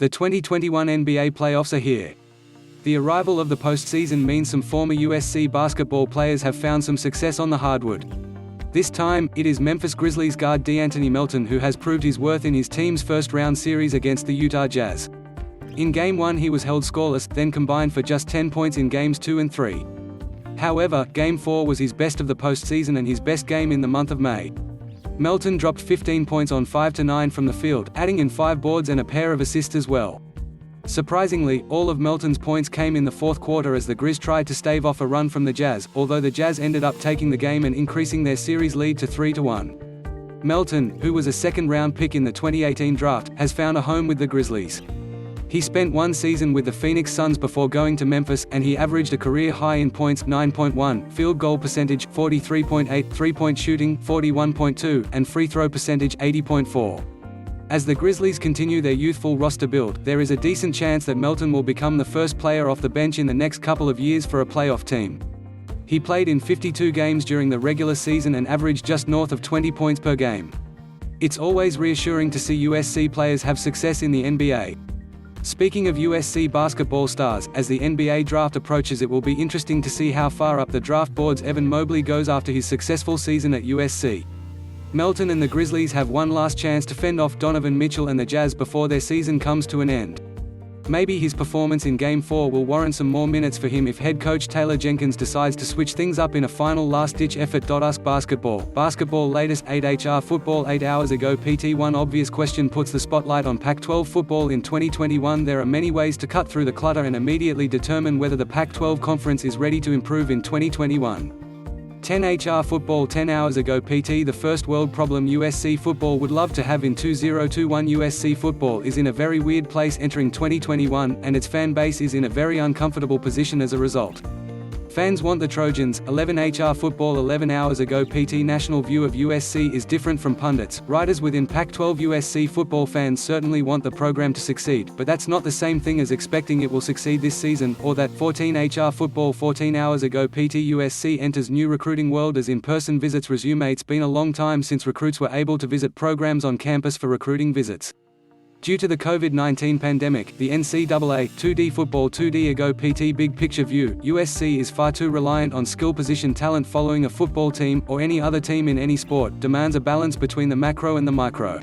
The 2021 NBA playoffs are here. The arrival of the postseason means some former USC basketball players have found some success on the hardwood. This time, it is Memphis Grizzlies guard De'Anthony Melton who has proved his worth in his team's first-round series against the Utah Jazz. In Game 1 he was held scoreless, then combined for just 10 points in Games 2 and 3. However, Game 4 was his best of the postseason and his best game in the month of May. Melton dropped 15 points on 5-9 from the field, adding in 5 boards and a pair of assists as well. Surprisingly, all of Melton's points came in the fourth quarter as the Grizz tried to stave off a run from the Jazz, although the Jazz ended up taking the game and increasing their series lead to 3-1. Melton, who was a second-round pick in the 2018 draft, has found a home with the Grizzlies. He spent one season with the Phoenix Suns before going to Memphis, and he averaged a career high in points 9.1, field goal percentage 43.8, three-point shooting 41.2, and free throw percentage 80.4. As the Grizzlies continue their youthful roster build, there is a decent chance that Melton will become the first player off the bench in the next couple of years for a playoff team. He played in 52 games during the regular season and averaged just north of 20 points per game. It's always reassuring to see USC players have success in the NBA. Speaking of USC basketball stars, as the NBA draft approaches it will be interesting to see how far up the draft boards Evan Mobley goes after his successful season at USC. Melton and the Grizzlies have one last chance to fend off Donovan Mitchell and the Jazz before their season comes to an end. Maybe his performance in Game 4 will warrant some more minutes for him if head coach Taylor Jenkins decides to switch things up in a final last-ditch effort.usc basketball latest 8HR football 8 hours ago PTOne obvious question puts the spotlight on Pac-12 football in 2021. There are many ways to cut through the clutter and immediately determine whether the Pac-12 Conference is ready to improve in 2021. 10HR football 10 hours ago PT. The first world problem USC football would love to have in 2021. USC football is in a very weird place entering 2021, and its fan base is in a very uncomfortable position as a result. Fans want the Trojans. 11HR football 11 hours ago PTNational view of USC is different from pundits. Writers within Pac-12 USC football fans certainly want the program to succeed, but that's not the same thing as expecting it will succeed this season, or that 14HR football 14 hours ago PTUSC enters new recruiting world as in-person visits resume. It's been a long time since recruits were able to visit programs on campus for recruiting visits. Due to the COVID-19 pandemic, the NCAA 2D football 2D ago PTBig-picture view, USC is far too reliant on skill position talent. Following a football team, or any other team in any sport, demands a balance between the macro and the micro.